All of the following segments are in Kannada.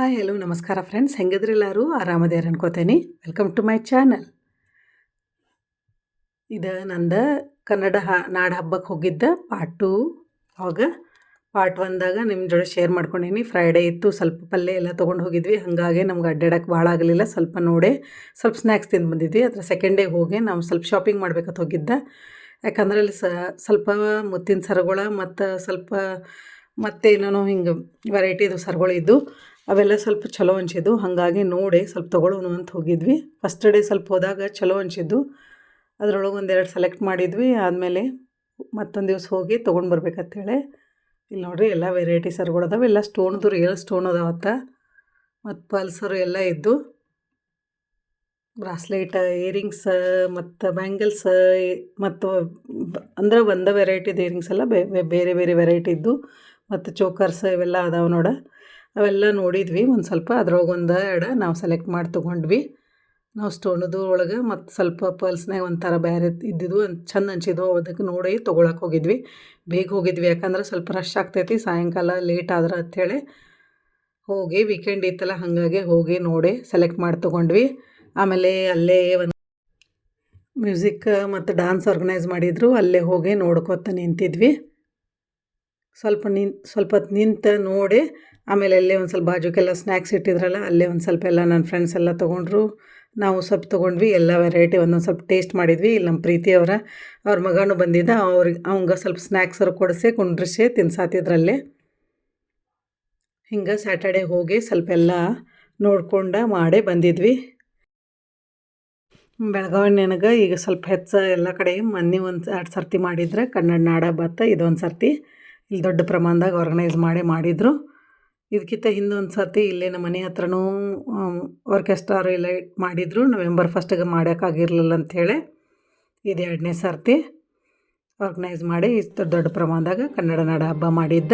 ಹಾಯ್ ಹಲೋ ನಮಸ್ಕಾರ ಫ್ರೆಂಡ್ಸ್, ಹೆಂಗಿದ್ರಿ ಎಲ್ಲರೂ? ಆರಾಮದೇರು ಅನ್ಕೋತೇನೆ. Welcome to my channel. ಇದು ನಂದು ಕನ್ನಡ ನಾಡ ಹಬ್ಬಕ್ಕೆ ಹೋಗಿದ್ದ ಪಾರ್ಟ್ 2 ಅವಾಗ ಪಾರ್ಟ್ 1ದಾಗ ನಿಮ್ಮ ಜೊತೆ ಶೇರ್ ಮಾಡ್ಕೊಂಡೀನಿ. ಫ್ರೈಡೇ ಇತ್ತು, ಸ್ವಲ್ಪ ಪಲ್ಯ ಎಲ್ಲ ತೊಗೊಂಡು ಹೋಗಿದ್ವಿ. ಹಾಗಾಗಿ ನಮ್ಗೆ ಅಡ್ಡಾಡಕ್ಕೆ ಭಾಳ ಆಗಲಿಲ್ಲ. ಸ್ವಲ್ಪ ನೋಡೆ ಸ್ವಲ್ಪ ಸ್ನ್ಯಾಕ್ಸ್ ತಿಂದು ಬಂದಿದ್ವಿ. ಅದರ ಸೆಕೆಂಡ್ ಡೇ ಹೋಗಿ ನಾವು ಸ್ವಲ್ಪ ಶಾಪಿಂಗ್ ಮಾಡ್ಬೇಕಂತ ಹೋಗಿದ್ದ. ಯಾಕಂದ್ರೆ ಅಲ್ಲಿ ಸ್ವಲ್ಪ ಮುತ್ತಿನ ಸರಗಳ ಮತ್ತು ಸ್ವಲ್ಪ ಮತ್ತೇನೋ ಹಿಂಗೆ ವೆರೈಟಿದು ಸರಗಳಿದ್ದು ಅವೆಲ್ಲ ಸ್ವಲ್ಪ ಚಲೋ ಅನಿಸಿದ್ದು. ಹಾಗಾಗಿ ನೋಡಿ ಸ್ವಲ್ಪ ತೊಗೊಳ್ಳೋಣ ಅಂತ ಹೋಗಿದ್ವಿ. ಫಸ್ಟ್ ಡೇ ಸ್ವಲ್ಪ ಹೋದಾಗ ಚಲೋ ಅನಿಸಿದ್ದು. ಅದರೊಳಗೆ ಒಂದೆರಡು ಸೆಲೆಕ್ಟ್ ಮಾಡಿದ್ವಿ. ಆದಮೇಲೆ ಮತ್ತೊಂದು ದಿವಸ ಹೋಗಿ ತೊಗೊಂಡು ಬರ್ಬೇಕಂತೇಳಿ ಇಲ್ಲಿ ನೋಡಿರಿ ಎಲ್ಲ ವೆರೈಟಿ ಸರಗಳು ಅದಾವೆ. ಎಲ್ಲ ಸ್ಟೋನ್ದು ರಿಯಲ್ ಸ್ಟೋನ್ ಅದಾವತ್ತ. ಮತ್ತು ಪಲ್ಸರು ಎಲ್ಲ ಇದ್ದು, ಬ್ರಾಸ್ಲೆಟ್, ಇಯರಿಂಗ್ಸ್ ಮತ್ತು ಬ್ಯಾಂಗಲ್ಸ್ ಮತ್ತು ಅಂದ್ರೆ ಒಂದೇ ವೆರೈಟಿದು ಇಯರಿಂಗ್ಸ್ ಎಲ್ಲ ಬೇರೆ ಬೇರೆ ವೆರೈಟಿ ಇದ್ದು, ಮತ್ತು ಚೋಕರ್ಸ್ ಇವೆಲ್ಲ ಅದಾವೆ ನೋಡ. ಅವೆಲ್ಲ ನೋಡಿದ್ವಿ ಒಂದು ಸ್ವಲ್ಪ. ಅದ್ರೊಳಗೆ ಒಂದು ಎರಡು ನಾವು ಸೆಲೆಕ್ಟ್ ಮಾಡಿ ತೊಗೊಂಡ್ವಿ. ನಾವು ಸ್ಟೋನದು ಒಳಗೆ ಮತ್ತು ಸ್ವಲ್ಪ ಪಲ್ಸ್ನಾಗ ಒಂಥರ ಬೇರೆ ಇದ್ದಿದ್ದು ಚಂದ ಅನ್ಸಿದ್ವು. ಅದಕ್ಕೆ ನೋಡಿ ತೊಗೊಳಕ್ಕೆ ಹೋಗಿದ್ವಿ. ಬೇಗ ಹೋಗಿದ್ವಿ, ಯಾಕಂದ್ರೆ ಸ್ವಲ್ಪ ರಶ್ ಆಗ್ತೈತಿ ಸಾಯಂಕಾಲ ಲೇಟ್ ಆದ್ರೆ ಅಂಥೇಳಿ ಹೋಗಿ. ವೀಕೆಂಡ್ ಇತ್ತಲ್ಲ, ಹಾಗಾಗಿ ಹೋಗಿ ನೋಡಿ ಸೆಲೆಕ್ಟ್ ಮಾಡಿ ತೊಗೊಂಡ್ವಿ. ಆಮೇಲೆ ಅಲ್ಲೇ ಒಂದು ಮ್ಯೂಸಿಕ್ ಮತ್ತು ಡ್ಯಾನ್ಸ್ ಆರ್ಗನೈಸ್ ಮಾಡಿದ್ರು. ಅಲ್ಲೇ ಹೋಗಿ ನೋಡ್ಕೊತ ನಿಂತಿದ್ವಿ. ಸ್ವಲ್ಪ ಹೊತ್ತು ನಿಂತು ನೋಡಿ ಆಮೇಲೆ ಅಲ್ಲೇ ಒಂದು ಸ್ವಲ್ಪ ಬಾಜುಕೆಲ್ಲ ಸ್ನ್ಯಾಕ್ಸ್ ಇಟ್ಟಿದ್ರಲ್ಲ, ಅಲ್ಲೇ ಒಂದು ಸ್ವಲ್ಪ ಎಲ್ಲ ನನ್ನ ಫ್ರೆಂಡ್ಸ್ ಎಲ್ಲ ತೊಗೊಂಡ್ರು. ನಾವು ಸ್ವಲ್ಪ ತೊಗೊಂಡ್ವಿ. ಎಲ್ಲ ವೆರೈಟಿ ಒಂದೊಂದು ಸ್ವಲ್ಪ ಟೇಸ್ಟ್ ಮಾಡಿದ್ವಿ. ಇಲ್ಲಿ ನಮ್ಮ ಪ್ರೀತಿ ಅವ್ರ ಮಗನೂ ಬಂದಿದ್ದ. ಅವಂಗೆ ಸ್ವಲ್ಪ ಸ್ನ್ಯಾಕ್ಸರು ಕೊಡಿಸಿ ಕುಂಡ್ರಿಸಿ ತಿನ್ಸಾತಿದ್ರಲ್ಲೇ. ಹಿಂಗೆ ಸ್ಯಾಟರ್ಡೇ ಹೋಗಿ ಸ್ವಲ್ಪ ಎಲ್ಲ ನೋಡ್ಕೊಂಡು ಮಾಡೇ ಬಂದಿದ್ವಿ. ಬೆಳಗಾವಿ ನನಗೆ ಈಗ ಸ್ವಲ್ಪ ಹೆಚ್ಚು ಎಲ್ಲ ಕಡೆ ಮೊನ್ನೆ ಒಂದು 2 ಸರ್ತಿ ಮಾಡಿದ್ರೆ ಕನ್ನಡ ನಾಡ ಹಬ್ಬ. ಇದೊಂದು ಸರ್ತಿ ಇಲ್ಲಿ ದೊಡ್ಡ ಪ್ರಮಾಣದಾಗ ಆರ್ಗನೈಸ್ ಮಾಡಿದರು. ಇದಕ್ಕಿಂತ ಹಿಂದೊಂದು ಸರ್ತಿ ಇಲ್ಲೇ ನಮ್ಮ ಮನೆ ಹತ್ರನೂ ಆರ್ಕೆಸ್ಟ್ರಾರು ಎಲ್ಲ ಮಾಡಿದರು. November 1ಗೆ ಮಾಡೋಕ್ಕಾಗಿರಲಿಲ್ಲ ಅಂಥೇಳಿ ಇದು 2ನೇ ಸರ್ತಿ ಆರ್ಗನೈಸ್ ಮಾಡಿ ಇಷ್ಟು ದೊಡ್ಡ ಪ್ರಮಾಣದಾಗ ಕನ್ನಡ ನಾಡ ಹಬ್ಬ ಮಾಡಿದ್ದ.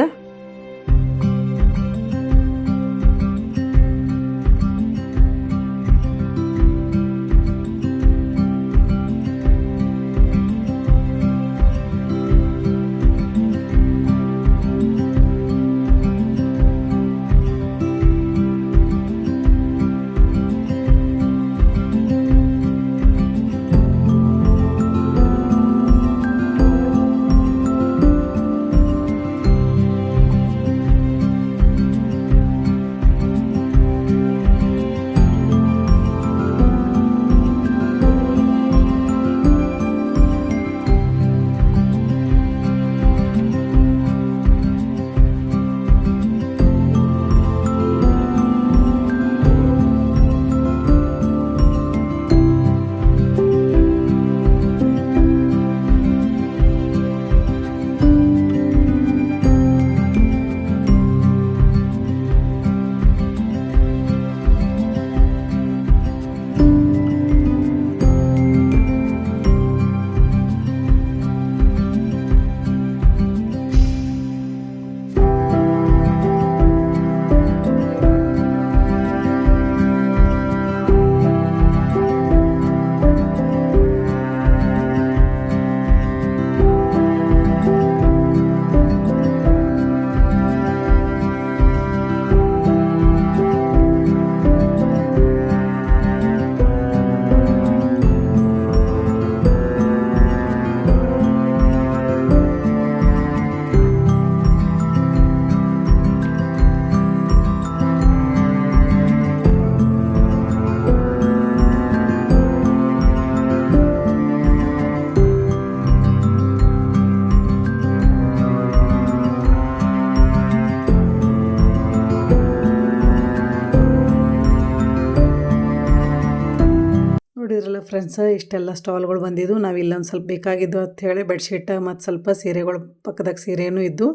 ನೋಡಿದ್ರಲ್ಲ ಫ್ರೆಂಡ್ಸ್, ಇಷ್ಟೆಲ್ಲ ಸ್ಟಾಲ್ಗಳು ಬಂದಿದ್ದು. ನಾವು ಇಲ್ಲೊಂದು ಸ್ವಲ್ಪ ಬೇಕಾಗಿದ್ದು ಅಂಥೇಳಿ ಬೆಡ್ಶೀಟ್ ಮತ್ತು ಸ್ವಲ್ಪ ಸೀರೆಗಳು ಪಕ್ಕದಾಗ ಸೀರೆನೂ ಇದ್ದು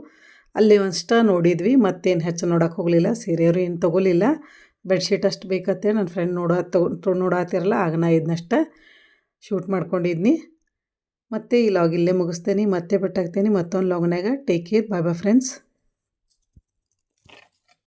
ಅಲ್ಲಿ ಒಂದಷ್ಟು ನೋಡಿದ್ವಿ. ಮತ್ತೇನು ಹೆಚ್ಚು ನೋಡೋಕೆ ಹೋಗಲಿಲ್ಲ. ಸೀರೆಯವರು ಏನು ತೊಗೊಲಿಲ್ಲ. ಬೆಡ್ಶೀಟ್ ಅಷ್ಟು ಬೇಕಂತೇಳಿ ನನ್ನ ಫ್ರೆಂಡ್ ನೋಡಾತಿರಲ್ಲ, ಆಗ ನಾ ಇದನ್ನಷ್ಟು ಶೂಟ್ ಮಾಡ್ಕೊಂಡಿದ್ನಿ. ಮತ್ತು ಈ ಲಾಗ್ ಇಲ್ಲೇ ಮುಗಿಸ್ತೇನೆ. ಮತ್ತೆ ಬಿಟ್ಟಾಗ್ತೇನೆ ಮತ್ತೊಂದು ಲಾಗ್ನಾಗ. ಟೇಕ್ ಕೇರ್, ಬಾಯ್ ಬಾಯ್ ಫ್ರೆಂಡ್ಸ್.